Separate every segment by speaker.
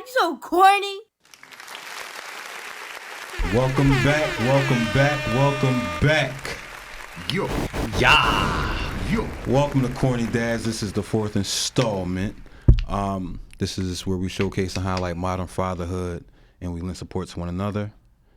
Speaker 1: you so corny.
Speaker 2: Welcome back, welcome back, welcome back.
Speaker 3: Yo.
Speaker 2: Yeah.
Speaker 3: Yo.
Speaker 2: Welcome to Corny Dads. This is the fourth installment. This is where we showcase and highlight modern fatherhood, and we lend support to one another.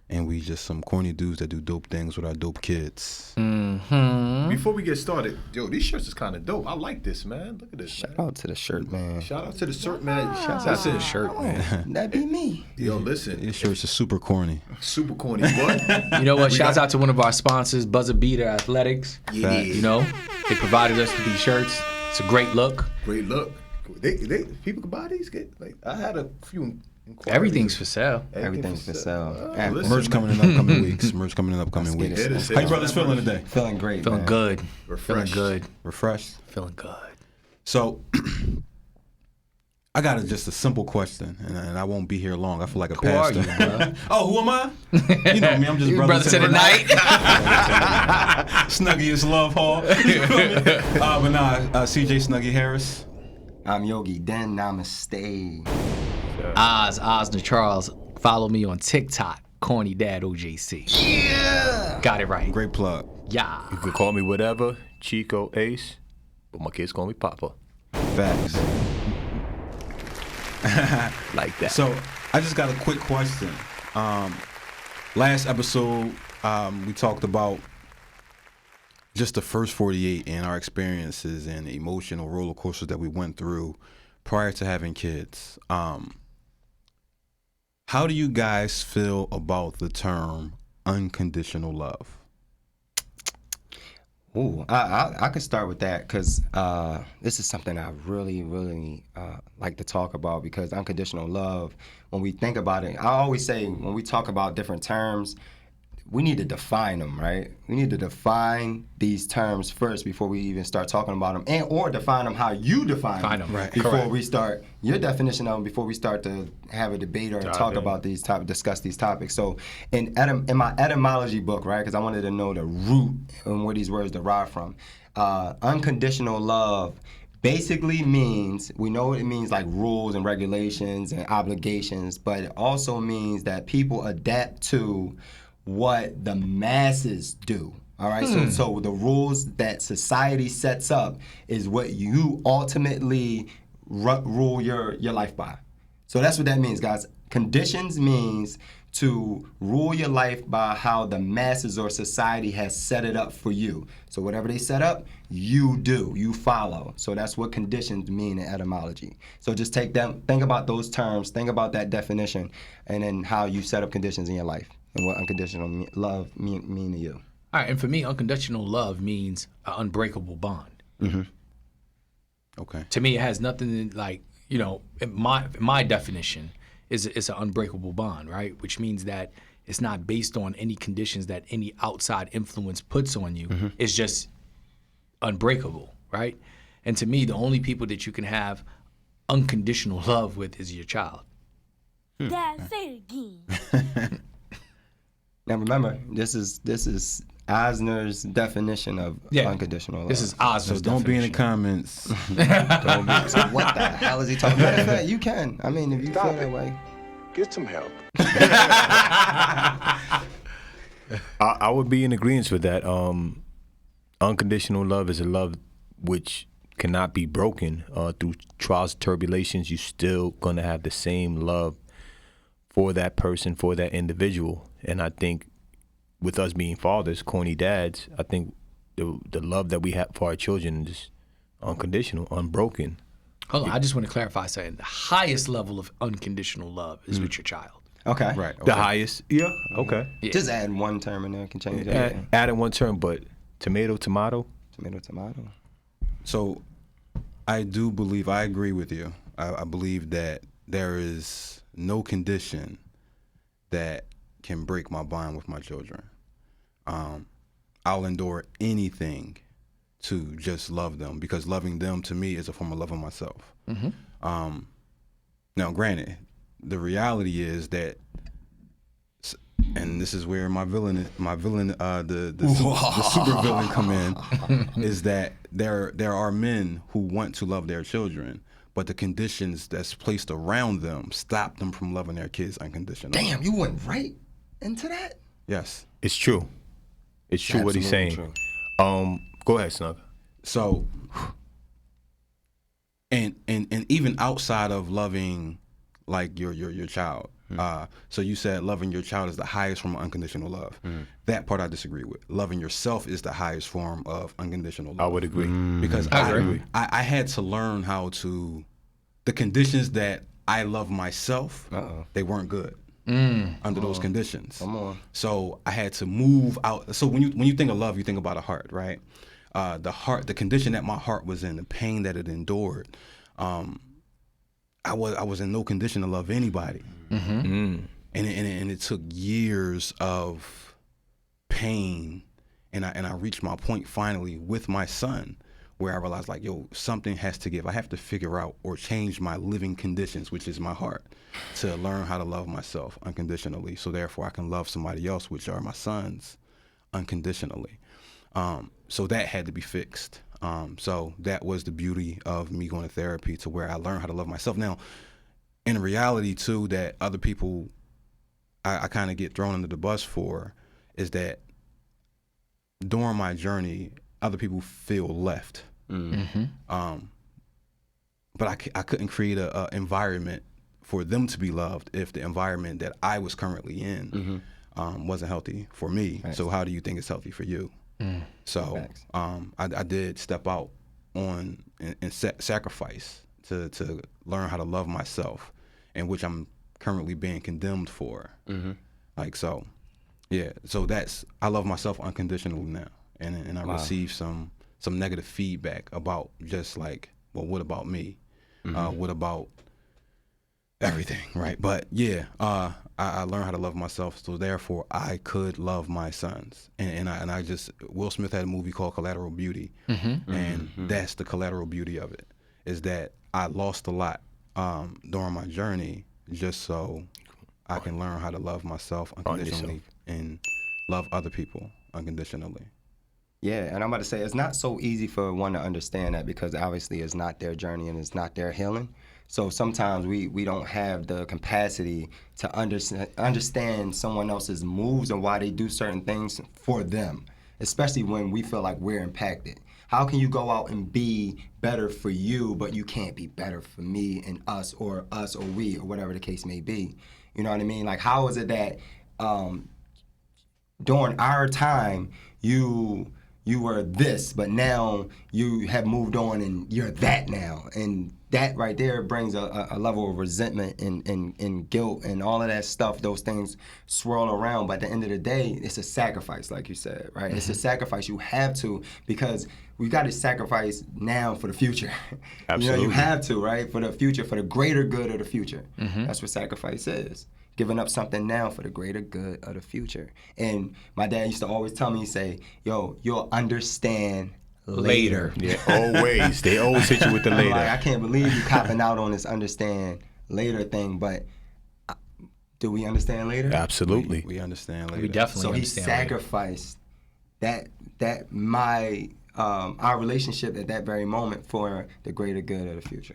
Speaker 2: And we just some corny dudes that do dope things with our dope kids.
Speaker 3: Mm-hmm. Before we get started, yo, these shirts is kind of dope. I like this, man. Look at this,
Speaker 4: Shout out to the shirt, man.
Speaker 3: Shout out to the shirt, man.
Speaker 4: Shout out to the shirt, man. That'd be me.
Speaker 3: Yo, listen.
Speaker 2: These shirts are super corny.
Speaker 3: Super corny. What?
Speaker 5: You know what? Shouts out to one of our sponsors, Buzzer Beater Athletics.
Speaker 3: Yeah.
Speaker 5: You know, they provided us with these shirts. It's a great look.
Speaker 3: Great look. They people can buy these. I had a few.
Speaker 5: Everything's for sale.
Speaker 4: Everything's for sale.
Speaker 2: Merch coming in upcoming weeks. Merch coming in upcoming weeks. How you brothers feeling today?
Speaker 4: Feeling great,
Speaker 5: Feeling
Speaker 4: man.
Speaker 5: good.
Speaker 3: Refreshed.
Speaker 5: Feeling good.
Speaker 2: Refreshed?
Speaker 5: Feeling good.
Speaker 2: So, I got just a simple question, and I won't be here long. I feel like a pastor.
Speaker 5: Who are you, bro?
Speaker 2: Oh, who am I? You know me. I'm just
Speaker 5: Brother to the night.
Speaker 2: Snuggie is Love Hall. But nah, CJ Snuggie Harris.
Speaker 4: I'm Yogi Den. Namaste.
Speaker 5: Osner Charles. Follow me on TikTok, Corny Dad OJC.
Speaker 4: Yeah.
Speaker 5: Got it right.
Speaker 2: Great plug.
Speaker 5: Yeah.
Speaker 3: You can call me whatever, Chico, Ace, but my kids call me Papa.
Speaker 2: Facts.
Speaker 3: Like that.
Speaker 2: So, I just got a quick question. Last episode, we talked about just the first 48 and our experiences and emotional roller coasters that we went through prior to having kids. How do you guys feel about the term unconditional love?
Speaker 4: Ooh, I could start with that because this is something I really like to talk about, because unconditional love, when we think about it, I always say when we talk about different terms, we need to define them, right? We need to define these terms first before we even start talking about them, and or define them how you define them,
Speaker 2: right?
Speaker 4: Before
Speaker 2: Correct.
Speaker 4: we start your definition of them, before we start to have a debate or talk about these discuss these topics. So in my etymology book, right, because I wanted to know the root and where these words derive from, unconditional love basically means, we know it means like rules and regulations and obligations, but it also means that people adapt to what the masses do. All right, so the rules that society sets up is what you ultimately rule your life by. So that's what that means, guys. Conditions means to rule your life by how the masses or society has set it up for you. So whatever they set up, you do, you follow. So that's what conditions mean in etymology. So just take them, think about those terms, think about that definition, and then how you set up conditions in your life and what unconditional love mean to you.
Speaker 5: All right, and for me, unconditional love means an unbreakable bond.
Speaker 4: Mm-hmm.
Speaker 2: Okay.
Speaker 5: To me, it has nothing to, like, you know, in my definition is it's an unbreakable bond, right? Which means that it's not based on any conditions that any outside influence puts on you.
Speaker 2: Mm-hmm.
Speaker 5: It's just unbreakable, right? And to me, the only people that you can have unconditional love with is your child.
Speaker 1: Dad, say it again.
Speaker 4: Now remember, this is Osner's definition of unconditional love.
Speaker 5: This is Osner's
Speaker 2: So don't be in the
Speaker 5: definition.
Speaker 2: comments.
Speaker 4: Don't be. So what the hell is he talking about? Matter of fact, you can. I mean, if you feel that way.
Speaker 6: Get some help.
Speaker 3: I would be in agreement with that. Unconditional love is a love which cannot be broken. Through trials and tribulations, you're still going to have the same love for that person, for that individual. And I think with us being fathers, corny dads, I think the love that we have for our children is unconditional, unbroken.
Speaker 5: Hold on, I just want to clarify something. The highest level of unconditional love is with your child.
Speaker 4: Okay.
Speaker 2: Right.
Speaker 3: The highest, yeah, okay.
Speaker 5: Yeah.
Speaker 4: Just add one term in there can change everything.
Speaker 3: Adding one term, but tomato.
Speaker 4: Tomato.
Speaker 2: So I do believe, I agree with you. I believe that there is no condition that can break my bond with my children. I'll endure anything to just love them, because loving them to me is a form of loving myself.
Speaker 5: Mm-hmm.
Speaker 2: Now, granted, the reality is that, and this is where my villain, the super villain come in, is that there are men who want to love their children, but the conditions that's placed around them stop them from loving their kids unconditionally.
Speaker 4: Damn, you went right into that?
Speaker 2: Yes.
Speaker 3: It's true. It's true what he's saying.
Speaker 4: Absolutely true.
Speaker 3: Go ahead, Snug.
Speaker 2: So, and even outside of loving, like your child. So you said loving your child is the highest form of unconditional love. That part I disagree with. Loving yourself is the highest form of unconditional love.
Speaker 3: I would agree.
Speaker 2: Because
Speaker 5: I agree.
Speaker 2: I had to learn how to, the conditions that I love myself, they weren't good under those conditions.
Speaker 4: Come on.
Speaker 2: So I had to move out. So when you think of love, you think about a heart, right? The condition that my heart was in, the pain that it endured. I was in no condition to love anybody, and it took years of pain, and I reached my point finally with my son, where I realized like, yo, something has to give. I have to figure out or change my living conditions, which is my heart, to learn how to love myself unconditionally. So therefore, I can love somebody else, which are my sons, unconditionally. So that had to be fixed. So that was the beauty of me going to therapy, to where I learned how to love myself. Now, in reality too, that other people, I kind of get thrown under the bus for, is that during my journey, other people feel left. But I couldn't create a environment for them to be loved if the environment that I was currently in wasn't healthy for me.
Speaker 4: Right.
Speaker 2: So how do you think it's healthy for you? So I did step out on and sacrifice to learn how to love myself, and which I'm currently being condemned for. Like, so, yeah. So I love myself unconditionally now, and I receive some negative feedback about just like, well, what about me? What about everything, right? But yeah, I learned how to love myself, so therefore I could love my sons. And I just, Will Smith had a movie called Collateral Beauty, and that's the collateral beauty of it, is that I lost a lot during my journey just so I can learn how to love myself unconditionally and love other people unconditionally.
Speaker 4: Yeah, and I'm about to say, it's not so easy for one to understand that, because obviously it's not their journey and it's not their healing. So sometimes we don't have the capacity to understand someone else's moves and why they do certain things for them, especially when we feel like we're impacted. How can you go out and be better for you, but you can't be better for me and us or we, or whatever the case may be? You know what I mean? Like, how is it that during our time, you were this, but now you have moved on and you're that now? And that right there brings a level of resentment and guilt and all of that stuff. Those things swirl around, but at the end of the day, it's a sacrifice, like you said, right? It's a sacrifice. You have to, because we got to sacrifice now for the future.
Speaker 3: Absolutely.
Speaker 4: You have to, right? For the future, for the greater good of the future. That's what sacrifice is. Giving up something now for the greater good of the future. And my dad used to always tell me, say, yo, you'll understand later.
Speaker 3: Yeah, always. They always hit you with the later.
Speaker 4: Like, I can't believe you copping out on this understand later thing, but do we understand later?
Speaker 3: Absolutely.
Speaker 2: We understand later.
Speaker 5: We definitely
Speaker 4: So he
Speaker 5: understand later.
Speaker 4: sacrificed our relationship at that very moment for the greater good of the future.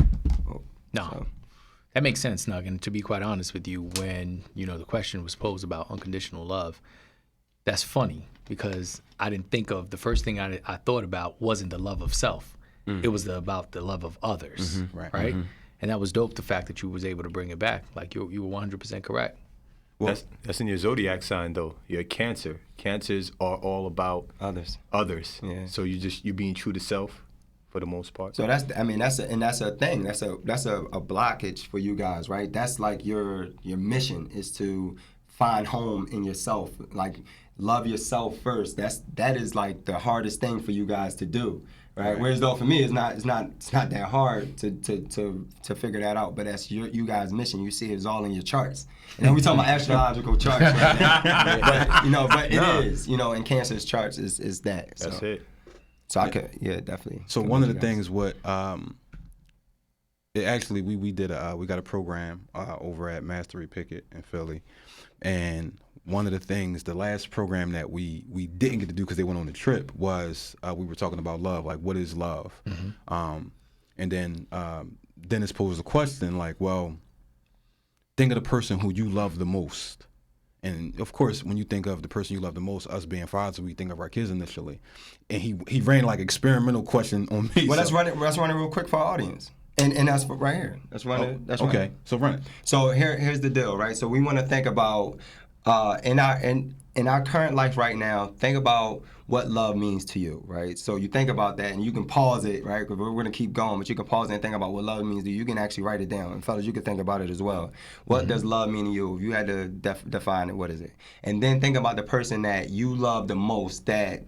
Speaker 5: No.
Speaker 4: So.
Speaker 5: That makes sense, Snug. And to be quite honest with you, when the question was posed about unconditional love, that's funny, because I didn't think of, the first thing I thought about wasn't the love of self. It was about the love of others, right? And that was dope, the fact that you was able to bring it back. Like, you were 100% correct.
Speaker 3: Well, that's in your zodiac sign, though. You're a Cancer. Cancers are all about
Speaker 4: Others.
Speaker 3: Yeah. So you're being true to self for the most part.
Speaker 4: So that's a thing. That's a blockage for you guys, right? That's like your mission is to find home in yourself. Like, love yourself first. That is like the hardest thing for you guys to do, right? Whereas though for me, it's not that hard to figure that out. But that's you guys' mission. You see, it's all in your charts. And then we talking about astrological charts right now. But it is, in Cancer's charts is that.
Speaker 3: That's it.
Speaker 4: So I could, definitely.
Speaker 2: So one of the things, we got a program over at Mastery Pickett in Philly, and one of the things, the last program that we didn't get to do because they went on the trip, was we were talking about love, like what is love, and then then it's posed a question like, well, think of the person who you love the most. And of course, when you think of the person you love the most, us being fathers, we think of our kids initially. And he ran like experimental question on me.
Speaker 4: Well,
Speaker 2: so.
Speaker 4: let's run it real quick for our audience. And that's right here. Let's run it. That's
Speaker 2: okay.
Speaker 4: Right.
Speaker 2: So run it.
Speaker 4: So here's the deal, right? So we want to think about in our current life right now, think about what love means to you, right? So you think about that, and you can pause it, right? Because we're going to keep going, but you can pause it and think about what love means to you. You can actually write it down. And fellas, you can think about it as well. What does love mean to you? If you had to define it, what is it? And then think about the person that you love the most, that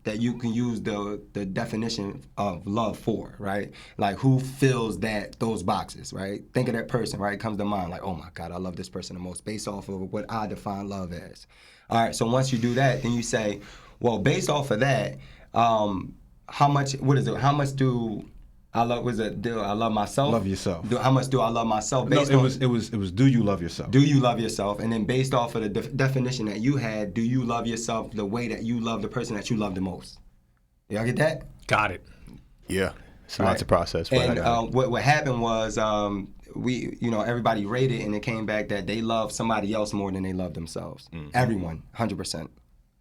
Speaker 4: you can use the definition of love for, right? Like who fills those boxes, right? Think of that person, right? It comes to mind like, oh my God, I love this person the most based off of what I define love as. All right, so once you do that, then you say, well, based off of that, how much do I love? I love myself?
Speaker 2: Love yourself.
Speaker 4: How much do I love myself?
Speaker 2: No, it was. Do you love yourself?
Speaker 4: Do you love yourself? And then based off of the definition that you had, do you love yourself the way that you love the person that you love the most? Y'all get that?
Speaker 5: Got it.
Speaker 3: Yeah, it's a lot to process. But
Speaker 4: And what happened was everybody rated, and it came back that they love somebody else more than they love themselves. Everyone, 100%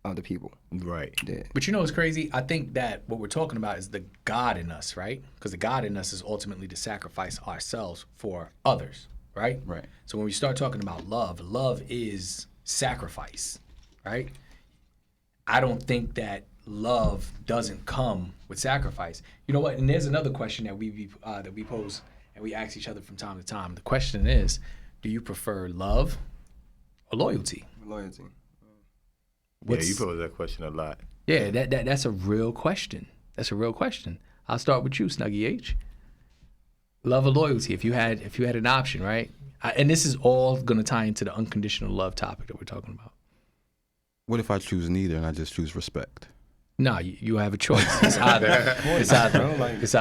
Speaker 4: of the people.
Speaker 3: Right.
Speaker 4: Did.
Speaker 5: But you know what's crazy? I think that what we're talking about is the God in us, right? Because the God in us is ultimately to sacrifice ourselves for others, right?
Speaker 2: Right.
Speaker 5: So when we start talking about love is sacrifice, right? I don't think that love doesn't come with sacrifice. You know what? And there's another question that we pose and we ask each other from time to time. The question is, do you prefer love or loyalty?
Speaker 4: Loyalty.
Speaker 3: Yeah, you pose that question a lot.
Speaker 5: Yeah, that's a real question. That's a real question. I'll start with you, Snuggie H. Love or loyalty? If you had an option, right? And this is all going to tie into the unconditional love topic that we're talking about.
Speaker 2: What if I choose neither and I just choose respect?
Speaker 5: No, you have a choice. It's either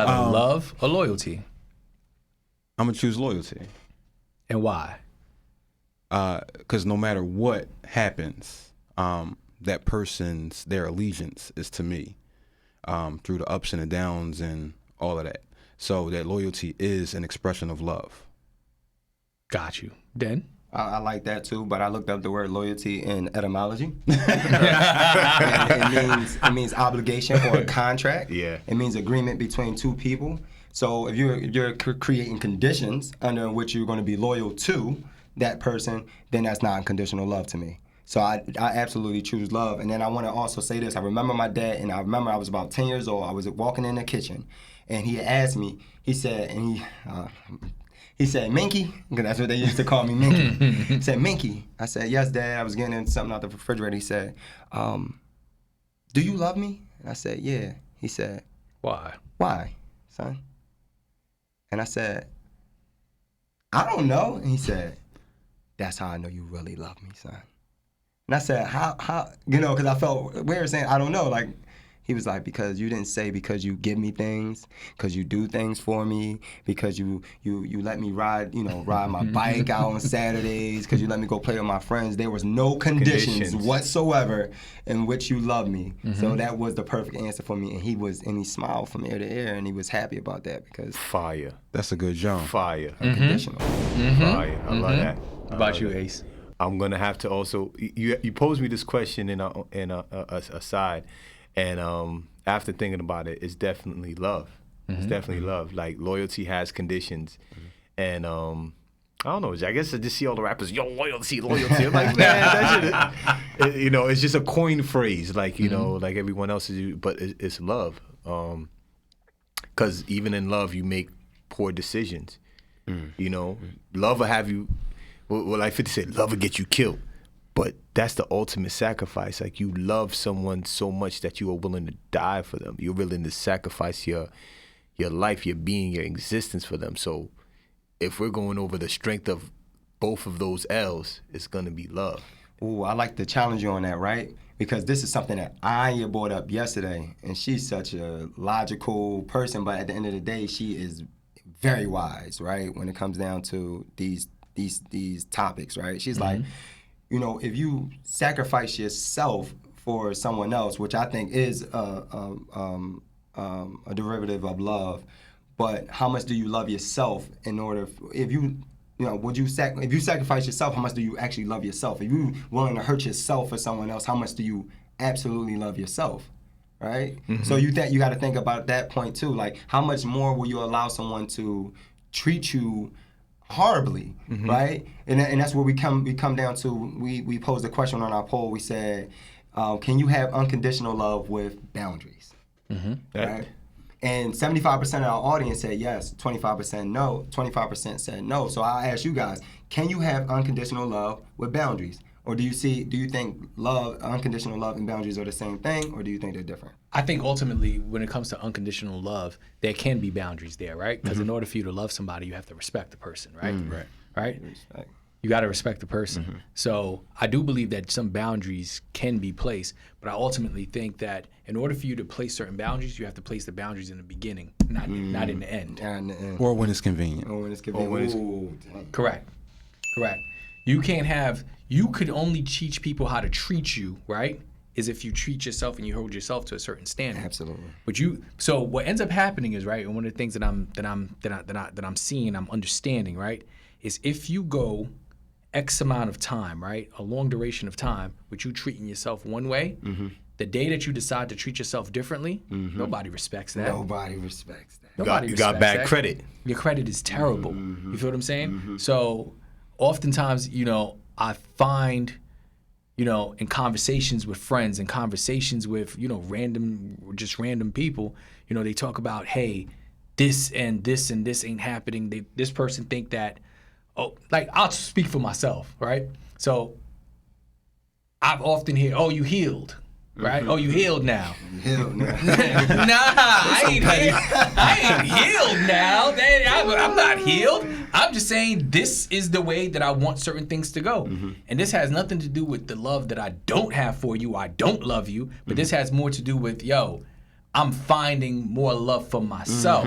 Speaker 5: love or loyalty.
Speaker 2: I'm gonna choose loyalty.
Speaker 5: And why?
Speaker 2: Because no matter what happens, that person's their allegiance is to me, through the ups and the downs and all of that. So that loyalty is an expression of love.
Speaker 5: Got you. Den?
Speaker 4: I like that too, but I looked up the word loyalty in etymology. It means obligation or a contract.
Speaker 3: Yeah.
Speaker 4: It means agreement between two people. So if you're creating conditions under which you're going to be loyal to that person, then that's not unconditional love to me. So I absolutely choose love. And then I want to also say this. I remember my dad, and I remember I was about 10 years old. I was walking in the kitchen, and he asked me, he said, Minky, because that's what they used to call me, Minky. He said, Minky. I said, yes, Dad. I was getting something out the refrigerator. He said, do you love me? And I said, yeah. He said,
Speaker 5: Why,
Speaker 4: son? And I said, I don't know. And he said, that's how I know you really love me, son. And I said, how, because I felt weird saying, I don't know. Like, he was like, because you didn't say because you give me things, because you do things for me, because you let me ride my bike out on Saturdays, because you let me go play with my friends. There was no conditions whatsoever in which you love me. Mm-hmm. So that was the perfect answer for me. And he smiled from ear to ear, and he was happy about that because
Speaker 3: fire.
Speaker 2: That's a good jump.
Speaker 3: Fire.
Speaker 4: Unconditional.
Speaker 3: Mm-hmm. Fire. I love that.
Speaker 5: How about you, Ace?
Speaker 3: I'm gonna have to also. You posed me this question in a side. And after thinking about it, it's definitely love. Mm-hmm. It's definitely love. Like, loyalty has conditions. Mm-hmm. And I don't know, I guess I just see all the rappers, yo, loyalty. I'm like, man, that shit is, it's just a coined phrase. Like, like everyone else is, but it's love. Because even in love, you make poor decisions. Love will have you, like 50 said, love will get you killed. But that's the ultimate sacrifice. Like, you love someone so much that you are willing to die for them. You're willing to sacrifice your life, your being, your existence for them. So if we're going over the strength of both of those L's, it's going to be love.
Speaker 4: Ooh, I like to challenge you on that, right? Because this is something that Anya brought up yesterday, and she's such a logical person, but at the end of the day, she is very wise, right? When it comes down to these topics, right? She's like, if you sacrifice yourself for someone else, which I think is a derivative of love, but how much do you love yourself in order? If you would you if you sacrifice yourself, how much do you actually love yourself? If you willing to hurt yourself for someone else, how much do you absolutely love yourself? Right? So you got to think about that point too. Like, how much more will you allow someone to treat you horribly, right? And that's where we come down to. We posed a question on our poll. We said, can you have unconditional love with boundaries? Right? And 75% of our audience said yes, 25% no, 25% said no. So I'll ask you guys, can you have unconditional love with boundaries? Or do you think unconditional love and boundaries are the same thing, or do you think they're different?
Speaker 5: I think ultimately, when it comes to unconditional love, there can be boundaries there, right? Because in order for you to love somebody, you have to respect the person, right? Right?
Speaker 4: Respect.
Speaker 5: You got to respect the person. So I do believe that some boundaries can be placed, but I ultimately think that in order for you to place certain boundaries, you have to place the boundaries in the beginning, not in the end.
Speaker 2: Or when it's convenient.
Speaker 5: Correct. You could only teach people how to treat you, right? Is if you treat yourself and you hold yourself to a certain standard.
Speaker 4: Absolutely.
Speaker 5: But so what ends up happening is, right, and one of the things that I'm seeing, I'm understanding, right, is if you go X amount of time, right, a long duration of time, with you treating yourself one way, the day that you decide to treat yourself differently, nobody respects that.
Speaker 4: Nobody respects that.
Speaker 5: Nobody
Speaker 3: You got
Speaker 5: respects
Speaker 3: bad
Speaker 5: that.
Speaker 3: credit.
Speaker 5: Your credit is terrible. You feel what I'm saying? So oftentimes, I find, in conversations with friends and conversations with, random people, they talk about, hey, this and this and this ain't happening. This person think that, I'll speak for myself, right? So I've often heard, oh, you healed. Right? Oh, you healed now.
Speaker 4: Hell no.
Speaker 5: I ain't healed now. I'm not healed. I'm just saying this is the way that I want certain things to go. And this has nothing to do with the love that I don't have for you. I don't love you. But this has more to do with, I'm finding more love for myself.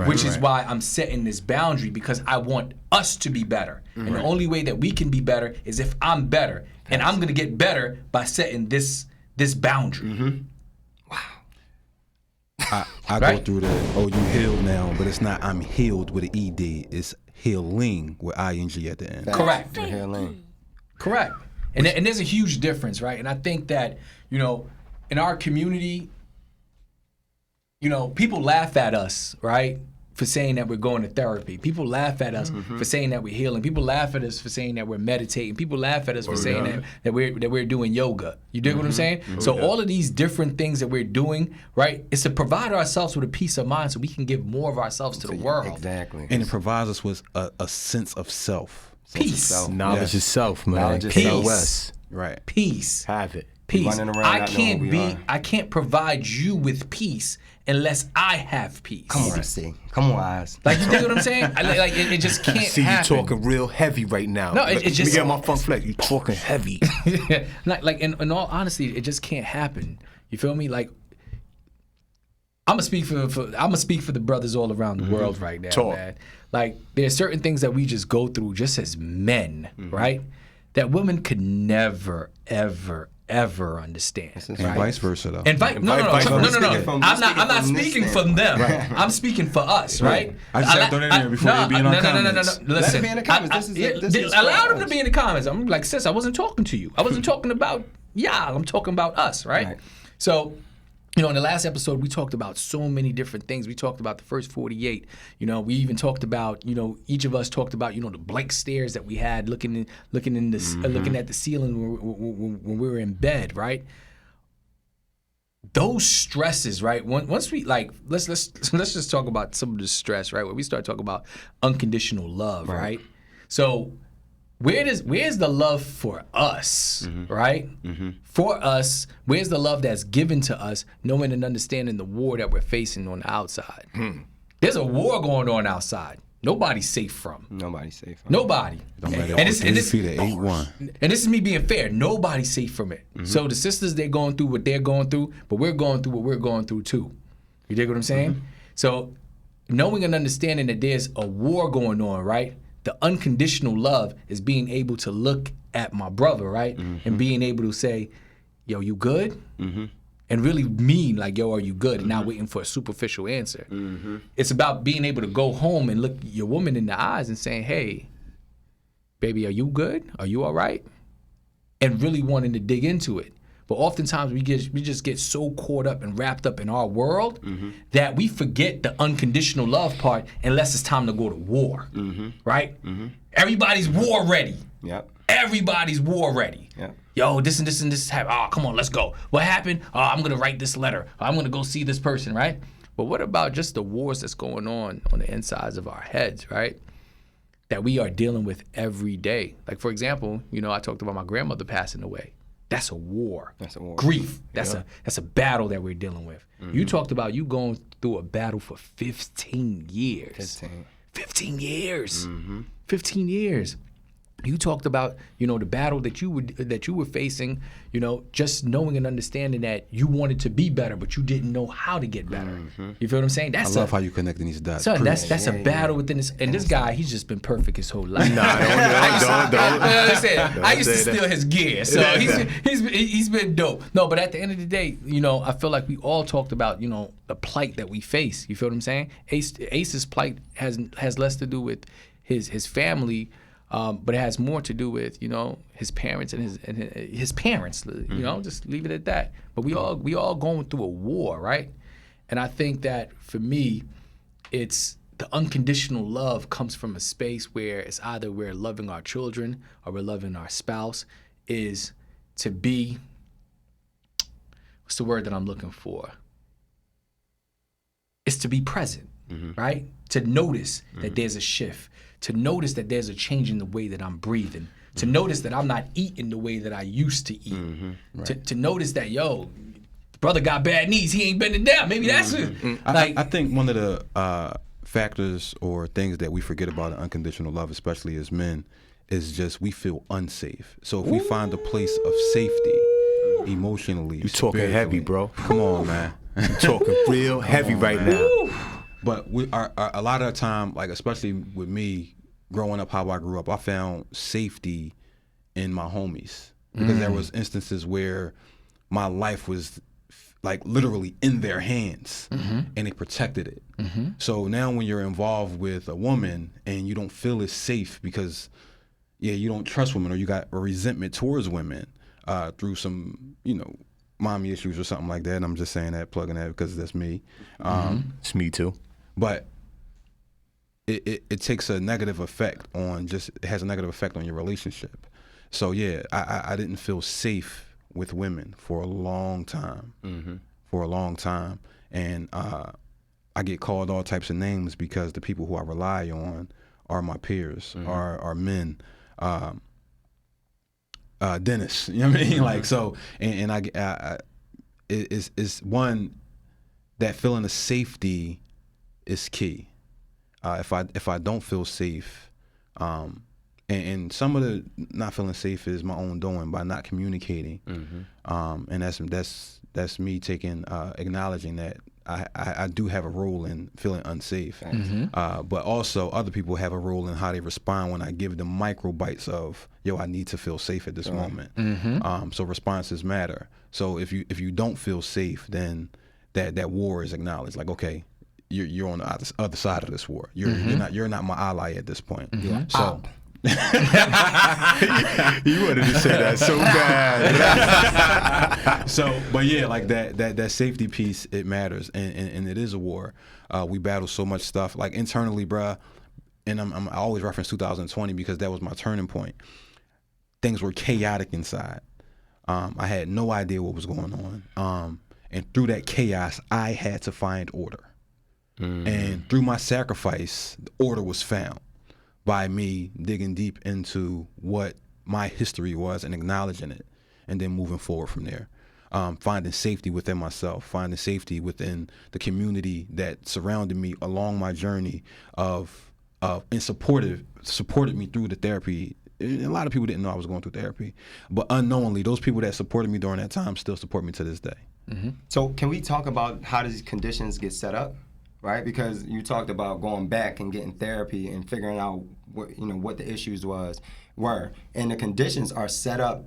Speaker 5: Which is why I'm setting this boundary, because I want us to be better. And the only way that we can be better is if I'm better. And I'm going to get better by setting this boundary.
Speaker 2: I go through the, oh, you healed now, but it's not I'm healed with an ED. It's healing with ING at the end.
Speaker 5: Correct.
Speaker 4: Healing.
Speaker 5: Correct. And there's a huge difference, right? And I think that, in our community, people laugh at us, right, for saying that we're going to therapy. People laugh at us for saying that we're healing. People laugh at us for saying that we're meditating. People laugh at us for saying that we're doing yoga. You dig what I'm saying? So all of these different things that we're doing, right, is to provide ourselves with a peace of mind so we can give more of ourselves to the world.
Speaker 4: Exactly.
Speaker 2: And it provides us with a sense of self.
Speaker 5: Peace.
Speaker 3: Knowledge of self, man.
Speaker 4: Knowledge of
Speaker 5: Peace.
Speaker 4: self.
Speaker 2: Right.
Speaker 5: Peace.
Speaker 3: Have it.
Speaker 5: Peace.
Speaker 4: Running around not knowing who we are.
Speaker 5: I can't provide you with peace unless I have peace.
Speaker 4: Come on, see. Come on, eyes.
Speaker 5: Like, you dig what I'm saying? It just can't
Speaker 3: See,
Speaker 5: happen.
Speaker 3: you talking real heavy right now.
Speaker 5: No, it
Speaker 3: Let
Speaker 5: just-
Speaker 3: me get my funk flex. You talking heavy.
Speaker 5: in all honesty, it just can't happen. You feel me? Like, I'm gonna speak for the brothers all around the world right now,
Speaker 3: Talk.
Speaker 5: man. Like, there's certain things that we just go through just as men, right? That women could never, ever understand.
Speaker 2: And
Speaker 5: right?
Speaker 2: vice versa, though.
Speaker 5: No. I'm not speaking
Speaker 4: this
Speaker 5: from them. I'm speaking for us, right?
Speaker 2: I just had to throw that in there before they be in our comments.
Speaker 5: No. Listen,
Speaker 4: Let it be in the comments. This is
Speaker 5: allow them to
Speaker 4: us.
Speaker 5: be in the comments. I'm like, sis, I wasn't talking to you. I wasn't talking about y'all. I'm talking about us, right? So, in the last episode, we talked about so many different things. We talked about the first 48. We even talked about, each of us talked about, the blank stares that we had looking at the ceiling when we were in bed, right? Those stresses, right? Once we let's just talk about some of the stress, right? When we start talking about unconditional love, right? So where's the love for us, right? For us, where's the love that's given to us, knowing and understanding the war that we're facing on the outside? There's a war going on outside. Nobody's safe from.
Speaker 4: Nobody's safe.
Speaker 5: Nobody.
Speaker 2: Don't let
Speaker 5: And
Speaker 2: it
Speaker 5: this-
Speaker 2: be
Speaker 5: and this-
Speaker 2: defeated 8-1.
Speaker 5: And this is me being fair. Nobody's safe from it. So the sisters, they're going through what they're going through, but we're going through what we're going through too. You dig what I'm saying? So knowing and understanding that there's a war going on, right? The unconditional love is being able to look at my brother, right? And being able to say, yo, you good? and really mean like, yo, are you good? And not waiting for a superficial answer. It's about being able to go home and look your woman in the eyes and saying, hey, baby, are you good? Are you all right? And really wanting to dig into it. But oftentimes we just get so caught up and wrapped up in our world that we forget the unconditional love part unless it's time to go to war, right? Everybody's war ready.
Speaker 4: Yep.
Speaker 5: Everybody's war ready.
Speaker 4: Yep.
Speaker 5: Yo, this and this and this happened. Oh, come on, let's go. What happened? Oh, I'm gonna write this letter. I'm gonna go see this person, right? But what about just the wars that's going on the insides of our heads, right? That we are dealing with every day. Like, for example, I talked about my grandmother passing away. That's a war. That's a war. Grief. That's a battle that we're dealing with. You talked about you going through a battle for 15 years. 15 years. 15 years. You talked about, the battle that you were facing, just knowing and understanding that you wanted to be better, but you didn't know how to get better. You feel what I'm saying?
Speaker 2: I love how you connecting these dots.
Speaker 5: Son, that's a battle within this. And this guy, he's just been perfect his whole life.
Speaker 3: Don't.
Speaker 5: I used to steal his gear, so he's been dope. No, but at the end of the day, I feel like we all talked about, the plight that we face. You feel what I'm saying? Ace's plight has less to do with his family. But it has more to do with his parents and his parents. Just leave it at that. But we all going through a war, right? And I think that for me, it's the unconditional love comes from a space where it's either we're loving our children or we're loving our spouse. Is to be, what's the word that I'm looking for? It's to be present, right? To notice that there's a shift. To notice that there's a change in the way that I'm breathing. To notice that I'm not eating the way that I used to eat. Right. To notice that, brother got bad knees, he ain't bending down. Maybe that's it.
Speaker 2: I think one of the factors or things that we forget about unconditional love, especially as men, is just we feel unsafe. So if we find a place of safety emotionally.
Speaker 3: You talking heavy, bro.
Speaker 2: Come on, man.
Speaker 3: You talking real heavy right now.
Speaker 2: But we are a lot of the time, like especially with me growing up, how I grew up, I found safety in my homies because there was instances where my life was like literally in their hands and they protected it. So now when you're involved with a woman and you don't feel as safe because you don't trust women or you got a resentment towards women through some mommy issues or something like that. And I'm just saying that, plugging that because that's me.
Speaker 3: It's me too.
Speaker 2: But it takes a negative effect it has a negative effect on your relationship. So I didn't feel safe with women for a long time. And I get called all types of names because the people who I rely on are my peers, are men, Dennis, you know what I mean? Like, so, and it's one, that feeling of safety is key. If I don't feel safe, and some of the not feeling safe is my own doing by not communicating, and that's me taking acknowledging that I do have a role in feeling unsafe, but also other people have a role in how they respond when I give them micro bites of I need to feel safe at this moment. So responses matter. So if you don't feel safe, then that war is acknowledged. Like, okay, you're on the other side of this war. You're not my ally at this point. So.
Speaker 3: You wanted to say that so bad.
Speaker 2: So, but like that safety piece, it matters, and it is a war. We battle so much stuff, like internally, bruh. And I always reference 2020 because that was my turning point. Things were chaotic inside. I had no idea what was going on, and through that chaos, I had to find order. And through my sacrifice, order was found by me digging deep into what my history was and acknowledging it, and then moving forward from there. Finding safety within myself, finding safety within the community that surrounded me along my journey and supported me through the therapy. And a lot of people didn't know I was going through therapy, but unknowingly, those people that supported me during that time still support me to this day.
Speaker 4: So can we talk about how these conditions get set up? Right, because you talked about going back and getting therapy and figuring out what the issues were, and the conditions are set up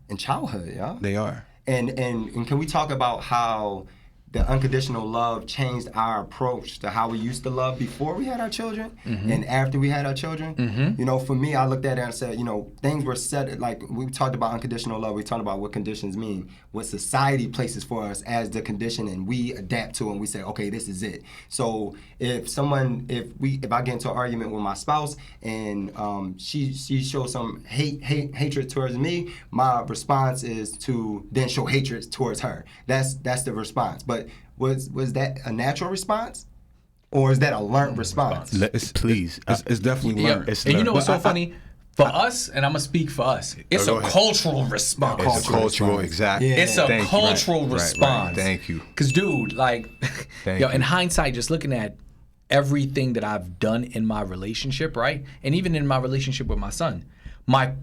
Speaker 4: in childhood,
Speaker 2: They are.
Speaker 4: And can we talk about how the unconditional love changed our approach to how we used to love before we had our children and after we had our children? You know, for me, I looked at it and said, you know, things were set, like we talked about unconditional love, we talked about what conditions mean, what society places for us as the condition, and we adapt to it and we say, okay, this is it. So if I get into an argument with my spouse and she shows some hatred towards me, my response is to then show hatred towards her. That's the response. But was that a natural response, or is that a learned response?
Speaker 2: It's definitely learned.
Speaker 5: And you know what's so funny? For us, and I'm gonna speak for us, it's a cultural response.
Speaker 3: It's a cultural, exactly.
Speaker 4: Yeah.
Speaker 5: It's a cultural response.
Speaker 3: Right. Thank you.
Speaker 5: Cause dude, like, in hindsight, just looking at everything that I've done in my relationship, right, and even in my relationship with my son, my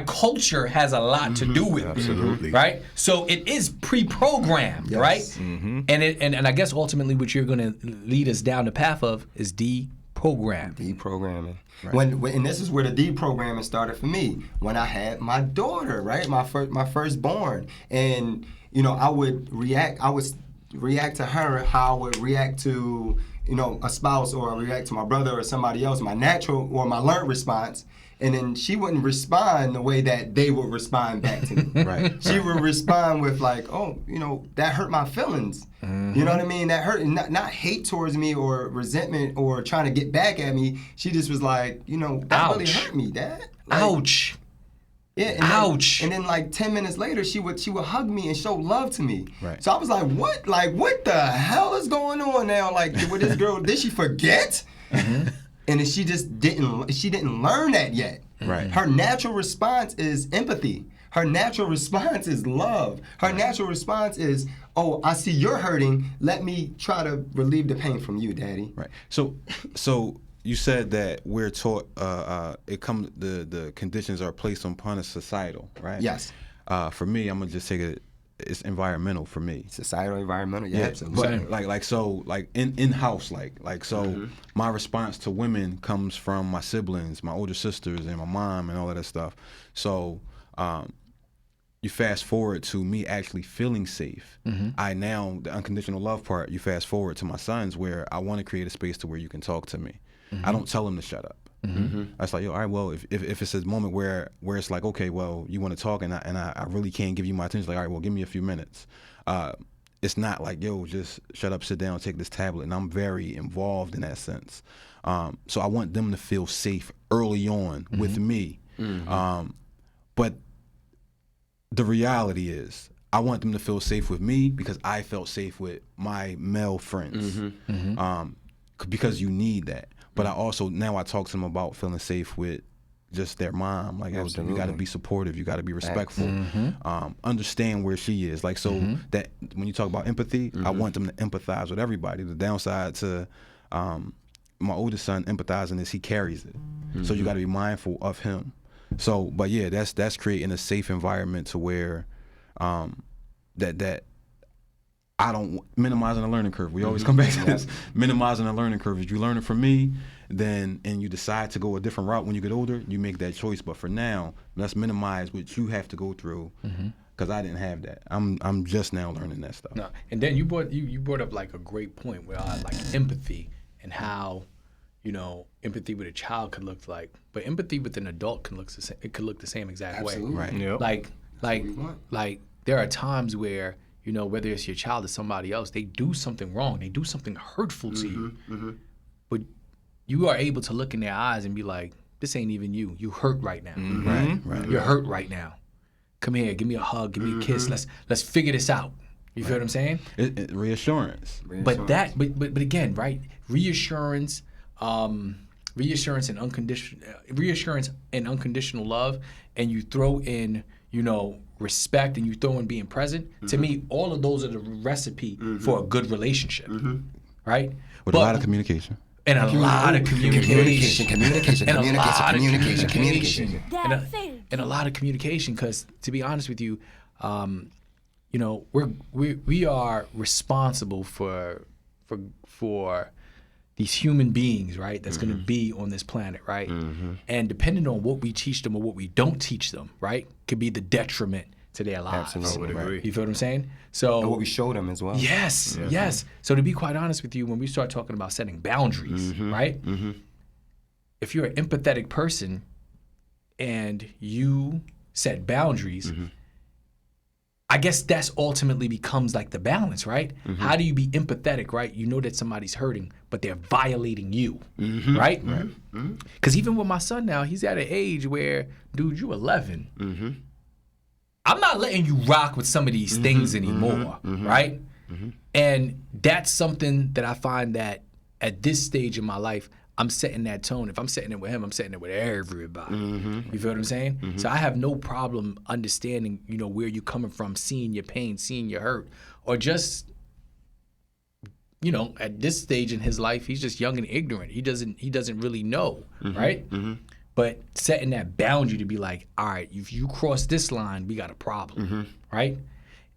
Speaker 5: culture has a lot to do with it.
Speaker 3: Absolutely.
Speaker 5: Right? So it is pre-programmed, right? And I guess ultimately what you're going to lead us down the path of is deprogramming.
Speaker 4: Deprogramming. Right. And this is where the deprogramming started for me. When I had my daughter, right? My firstborn. And, you know, I would react to her how I would react to, you know, a spouse, or react to my brother or somebody else, my natural or my learned response. And then she wouldn't respond the way that they would respond back to me.
Speaker 2: Right.
Speaker 4: She would respond with like, oh, you know, that hurt my feelings. You know what I mean? That hurt, not hate towards me or resentment or trying to get back at me. She just was like, you know, that really hurt me, Dad. Like,
Speaker 5: Ouch.
Speaker 4: Yeah, and
Speaker 5: Ouch.
Speaker 4: Then like 10 minutes later, she would hug me and show love to me.
Speaker 2: Right.
Speaker 4: So I was like, what? Like, what the hell is going on now? Like, with this girl, did she forget? And then she just didn't learn that yet.
Speaker 2: Right.
Speaker 4: Her natural response is empathy. Her natural response is love. Her natural response is, oh, I see you're hurting. Let me try to relieve the pain from you, Daddy.
Speaker 2: Right. So you said that we're taught the conditions are placed upon us societal, right?
Speaker 4: Yes.
Speaker 2: For me, I'm gonna just take it. It's environmental for me.
Speaker 4: Societal, environmental, yeah, absolutely.
Speaker 2: But like in house, my response to women comes from my siblings, my older sisters, and my mom, and all of that stuff. So you fast forward to me actually feeling safe. The unconditional love part. You fast forward to my sons, where I want to create a space to where you can talk to me. I don't tell them to shut up. I was like, yo, all right, well, if it's a moment where it's like, okay, well, you want to talk and I really can't give you my attention, like, all right, well, give me a few minutes. It's not like, yo, just shut up, sit down, take this tablet. And I'm very involved in that sense. So I want them to feel safe early on with me. But the reality is, I want them to feel safe with me because I felt safe with my male friends. Because you need that. But I also, now I talk to them about feeling safe with just their mom. Like, you got to be supportive. You got to be respectful. Understand where she is. Like, so that when you talk about empathy, I want them to empathize with everybody. The downside to my oldest son empathizing is he carries it. So you got to be mindful of him. So, but yeah, that's creating a safe environment to where that I don't, minimizing the learning curve. We always come back to this. Minimizing the learning curve. If you learn it from me, and you decide to go a different route when you get older, you make that choice. But for now, let's minimize what you have to go through, because I didn't have that. I'm just now learning that stuff.
Speaker 5: No, and then you brought up like a great point where like empathy and how, you know, empathy with a child could look like, but empathy with an adult can look the same. It could look the same exact way.
Speaker 2: Right.
Speaker 3: Yep.
Speaker 5: Like there are times where, you know, whether it's your child or somebody else, they do something wrong, they do something hurtful to you, but you are able to look in their eyes and be like, this ain't even you. You hurt right now.
Speaker 2: Right.
Speaker 5: You're hurt right now. Come here, give me a hug, give me a kiss. Let's figure this out. You feel what I'm saying?
Speaker 2: Reassurance.
Speaker 5: But again, right? Reassurance and unconditional love, and you throw in, you know, respect, and you throw in being present. To me, all of those are the recipe for a good relationship, right?
Speaker 2: With a lot of communication.
Speaker 5: And a lot of communication.
Speaker 4: Communication.
Speaker 5: And a lot of communication, because to be honest with you, you know, we are responsible for these human beings, right? That's going to be on this planet, right? And depending on what we teach them or what we don't teach them, right, could be the detriment to their lives.
Speaker 4: Absolutely.
Speaker 3: I would agree.
Speaker 5: You feel what I'm saying? So
Speaker 4: And what we showed them as well.
Speaker 5: yes. So to be quite honest with you, when we start talking about setting boundaries, right? If you're an empathetic person and you set boundaries, I guess that's ultimately becomes like the balance, right? How do you be empathetic, right? You know that somebody's hurting, but they're violating you, right? Because even with my son now, he's at an age where, dude, you 11. I'm not letting you rock with some of these things anymore, right? And that's something that I find that at this stage in my life, I'm setting that tone. If I'm setting it with him, I'm setting it with everybody. You feel what I'm saying? So I have no problem understanding, you know, where you're coming from, seeing your pain, seeing your hurt, or just, you know, at this stage in his life, he's just young and ignorant. He doesn't really know, right? But setting that boundary to be like, all right, if you cross this line, we got a problem, right?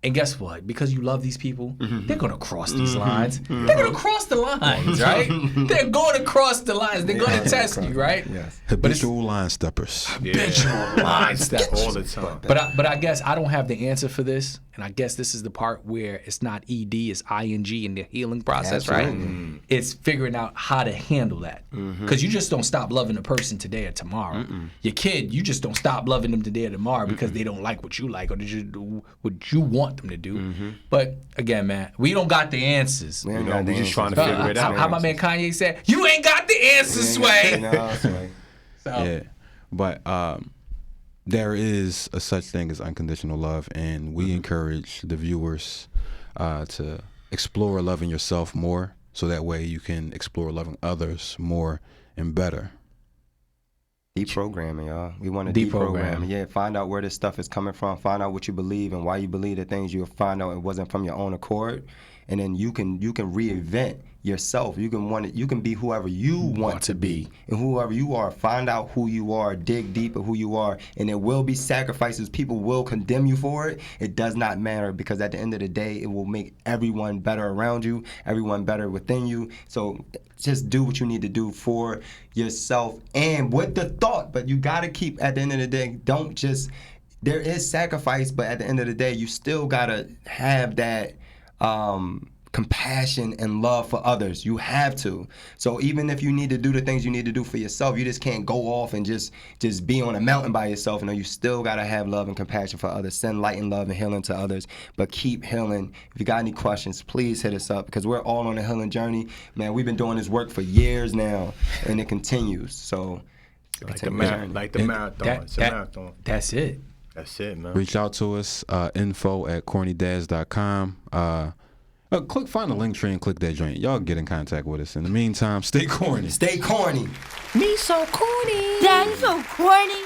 Speaker 5: And guess what? Because you love these people, they're going to cross these lines. They're going to cross the lines, right? They're going to cross the lines. They're going to test you, right?
Speaker 4: Yes.
Speaker 2: Habitual line steppers.
Speaker 5: Habitual line steppers.
Speaker 3: All the time.
Speaker 5: But I guess I don't have the answer for this, and I guess this is the part where it's not ED, it's ING in the healing process, right? It's figuring out how to handle that. Because you just don't stop loving a person today or tomorrow. Your kid, you just don't stop loving them today or tomorrow because they don't like what you like or they just do what you want them to do. But again, man, we don't got the answers.
Speaker 4: We ain't
Speaker 3: You know,
Speaker 4: got the
Speaker 3: we just
Speaker 4: answers.
Speaker 3: trying to figure it out.
Speaker 5: How my man Kanye said, you ain't got the answers, Sway.
Speaker 4: No, Sway.
Speaker 2: Yeah, but there is a such thing as unconditional love, and we encourage the viewers to explore loving yourself more, so that way you can explore loving others more and better.
Speaker 4: Deprogramming, y'all. We want to
Speaker 5: Deprogram.
Speaker 4: deprogram. Yeah, find out where this stuff is coming from. Find out what you believe and why you believe the things. You'll find out it wasn't from your own accord, and then you can reinvent yourself. You can be whoever you want to be, and whoever you are. Find out who you are. Dig deep at who you are, and there will be sacrifices. People will condemn you for it. It does not matter, because at the end of the day, it will make everyone better around you, everyone better within you. So just do what you need to do for yourself and with the thought. But you got to keep, at the end of the day, don't just, there is sacrifice, but at the end of the day, you still got to have that compassion and love for others. You have to. So even if you need to do the things you need to do for yourself, you just can't go off and just be on a mountain by yourself. No, you still got to have love and compassion for others. Send light and love and healing to others, but keep healing. If you got any questions, please hit us up, because we're all on a healing journey. Man, we've been doing this work for years now, and it continues. So
Speaker 3: Like the marathon. It's a marathon.
Speaker 5: That's it.
Speaker 3: That's it, man.
Speaker 2: Reach out to us, info@cornydads.com. Find the link tree and click that joint. Y'all get in contact with us. In the meantime, stay corny.
Speaker 4: stay corny.
Speaker 1: Me so corny. Daddy so corny.